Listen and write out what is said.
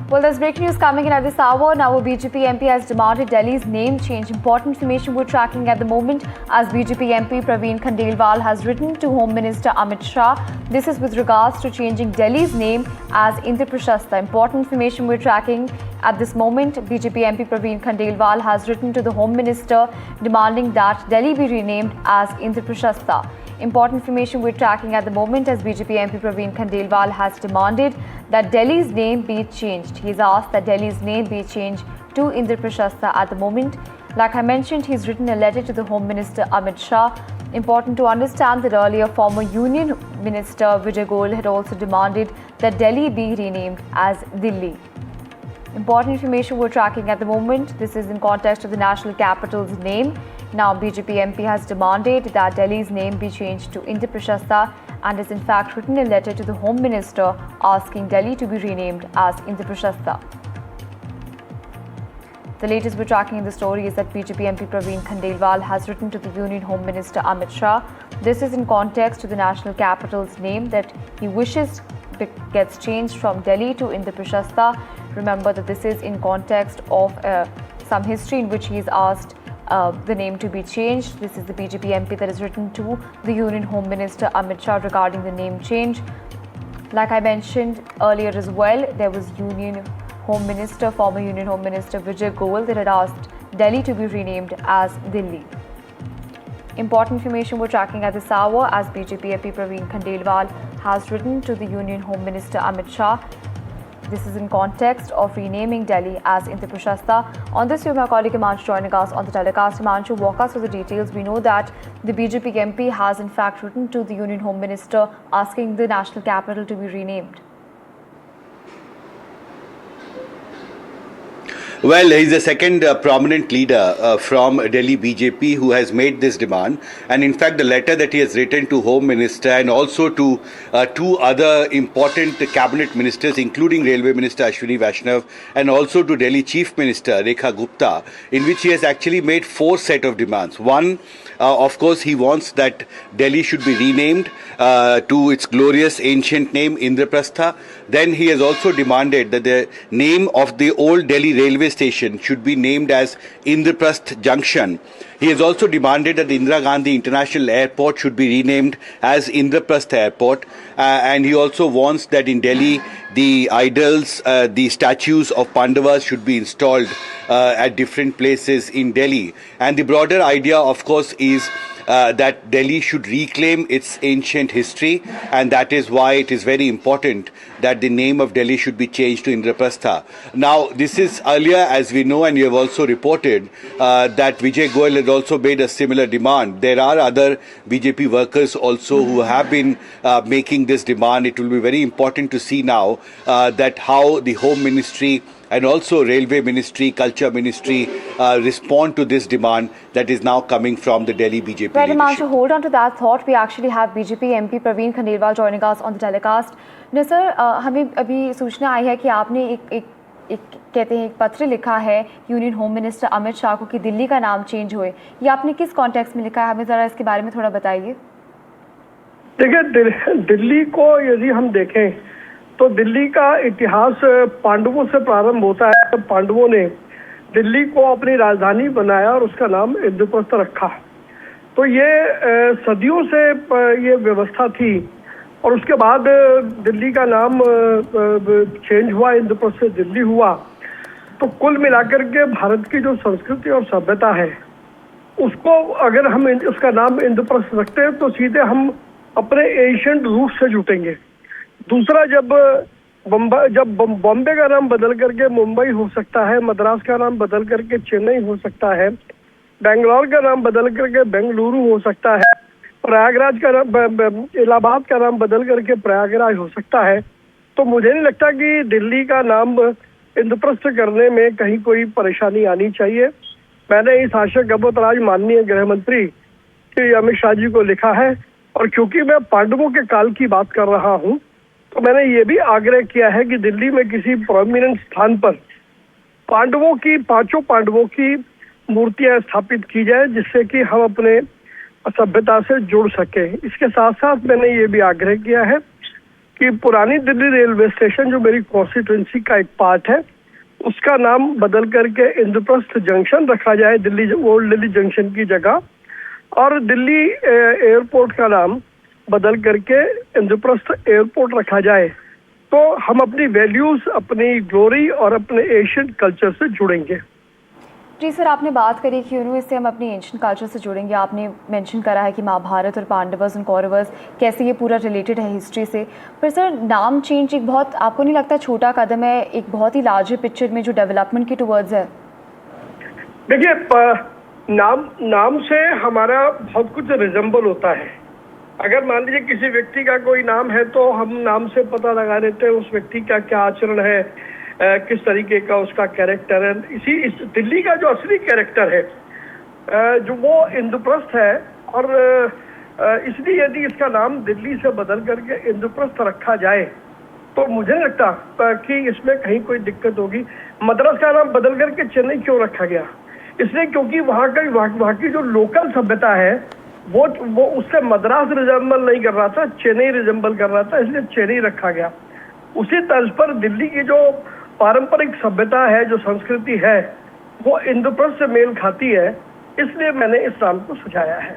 Well, there's breaking news coming in at this hour. Now, a BJP MP has demanded Delhi's name change. Important information we're tracking at the moment, as BJP MP Praveen Khandelwal has written to Home Minister Amit Shah. This is with regards to changing Delhi's name as Indraprashastha. Important information we're tracking at this moment. BJP MP Praveen Khandelwal has written to the Home Minister demanding that Delhi be renamed as Indraprashastha. Important information we're tracking at the moment, as BJP MP Praveen Khandelwal has demanded that Delhi's name be changed. He's asked that Delhi's name be changed to Indraprashastha at the moment. Like I mentioned, he's written a letter to the Home Minister Amit Shah. Important to understand that earlier former Union Minister Vijay Goel had also demanded that Delhi be renamed as Delhi. Important information we're tracking at the moment. This is in context of the national capital's name. Now, BJP MP has demanded that Delhi's name be changed to Indraprashastha and has in fact written a letter to the Home Minister asking Delhi to be renamed as Indraprashastha. The latest we're tracking in the story is that BJP MP Praveen Khandelwal has written to the Union Home Minister Amit Shah. This is in context to the national capital's name that he wishes gets changed from Delhi to Indraprashastha. Remember that this is in context of some history in which he is asked the name to be changed. This is the BJP MP that has written to the Union Home Minister Amit Shah regarding the name change. Like I mentioned earlier as well, there was former Union Home Minister Vijay Goel that had asked Delhi to be renamed as Delhi. Important information we're tracking at this hour, as BJP MP Praveen Khandelwal has written to the Union Home Minister Amit Shah. This is in context of renaming Delhi as Indraprashastha. On this, we have my colleague Himanshu joining us on the telecast. Himanshu, walk us through the details. We know that the BJP MP has in fact written to the Union Home Minister asking the national capital to be renamed. Well, he's the second prominent leader from Delhi BJP who has made this demand. And in fact, the letter that he has written to Home Minister and also to two other important cabinet ministers, including Railway Minister Ashwini Vaishnav and also to Delhi Chief Minister Rekha Gupta, in which he has actually made four set of demands. One, of course, he wants that Delhi should be renamed to its glorious ancient name Indraprastha. Then he has also demanded that the name of the old Delhi railway station should be named as Indraprasth Junction. He has also demanded that the Indira Gandhi International Airport should be renamed as Indraprasth Airport. And he also wants that in Delhi, the idols, the statues of Pandavas should be installed at different places in Delhi. And the broader idea, of course, is that Delhi should reclaim its ancient history, and that is why it is very important that the name of Delhi should be changed to Indraprastha. Now, this is earlier, as we know, and you have also reported that Vijay Goel had also made a similar demand. There are other BJP workers also who have been making this demand. It will be very important to see now that how the Home Ministry and also Railway Ministry, Culture Ministry respond to this demand that is now coming from the Delhi BJP Right, leadership. to hold on to that thought, we actually have BJP MP Praveen Khandelwal joining us on the telecast. No, sir, हमें अभी सूचना आई है कि आपने कहते हैं एक पत्र लिखा है union home minister Amit Shah को कि दिल्ली का नाम चेंज हुए. ये आपने किस कॉन्टेक्स्ट में लिखा है? हमें ज़रा इसके बारे में थोड़ा बताइए. देखिए, दिल्ली को यदि हम देखें तो दिल्ली का इतिहास पांडवों से प्रारंभ होता है. तो पांडवों ने दिल्ली को अपनी राजधानी बनाया और उसका नाम इंद्रप्रस्थ रखा. तो ये सदियों से ये व्यवस्था थी और उसके बाद दिल्ली का नाम चेंज हुआ, इंद्रप्रस्थ से दिल्ली हुआ. तो कुल मिलाकर के भारत की जो संस्कृति और सभ्यता है उसको अगर हम उसका नाम इंद्रप्रस्थ रखते हैं तो सीधे हम अपने एशियंट रूट से जुटेंगे. दूसरा, जब बॉम्बे का नाम बदल करके मुंबई हो सकता है, मद्रास का नाम बदल करके चेन्नई हो सकता है, बेंगलोर का नाम बदल करके बेंगलुरु हो सकता है, प्रयागराज का नाम, इलाहाबाद का नाम बदल करके प्रयागराज हो सकता है, तो मुझे नहीं लगता कि दिल्ली का नाम इंद्रप्रस्थ करने में कहीं कोई परेशानी आनी चाहिए. मैंने इस आशय का आज माननीय गृह मंत्री श्री अमित शाह जी को लिखा है और क्योंकि मैं पांडवों के काल की बात कर रहा हूँ तो मैंने ये भी आग्रह किया है कि दिल्ली में किसी प्रोमिनेंट स्थान पर पांचों पांडवों की मूर्तियां स्थापित की जाए जिससे कि हम अपने सभ्यता से जुड़ सके. इसके साथ साथ मैंने ये भी आग्रह किया है कि पुरानी दिल्ली रेलवे स्टेशन जो मेरी कॉन्स्टिट्यूंसी का एक पार्ट है, उसका नाम बदल करके इंद्रप्रस्थ जंक्शन रखा जाए, दिल्ली ओल्ड दिल्ली जंक्शन की जगह, और दिल्ली एयरपोर्ट का नाम बदल करके इंद्रप्रस्थ एयरपोर्ट रखा जाए। तो हम अपनी वैल्यूज, अपनी ग्लोरी और अपने एशियन कल्चर से जुड़ेंगे। जी सर, आपने बात करी कि इससे हम अपनी एंशिएंट कल्चर से जुड़ेंगे। आपने मेंशन करा है कि महाभारत और पांडवस और कौरवस कैसे ये पूरा रिलेटेड है हिस्ट्री से। पर सर, नाम चेंज एक बहुत, आपको नहीं लगता छोटा कदम है एक बहुत ही लार्जर पिक्चर में जो डेवलपमेंट की टुवर्ड्स है? देखिए, नाम से हमारा बहुत कुछ रिजेंबल होता है। अगर मान लीजिए किसी व्यक्ति का कोई नाम है तो हम नाम से पता लगा लेते हैं उस व्यक्ति का क्या आचरण है, किस तरीके का उसका कैरेक्टर है। इस दिल्ली का जो असली कैरेक्टर है जो वो इंद्रप्रस्थ है, और इसलिए यदि इसका नाम दिल्ली से बदल करके इंद्रप्रस्थ रखा जाए तो मुझे नहीं लगता कि इसमें कहीं कोई दिक्कत होगी। मद्रास का नाम बदल करके चेन्नई क्यों रखा गया? इसलिए क्योंकि वहाँ की जो लोकल सभ्यता है वो उससे मद्रास रिजेंबल नहीं कर रहा था, चेन्नई रिजेंबल कर रहा था, इसलिए चेन्नई रखा गया। उसी तर्ज पर दिल्ली की जो पारंपरिक सभ्यता है, जो संस्कृति है, वो इंद्रप्रस्थ से मेल खाती है, इसलिए मैंने इस नाम को सुझाया है।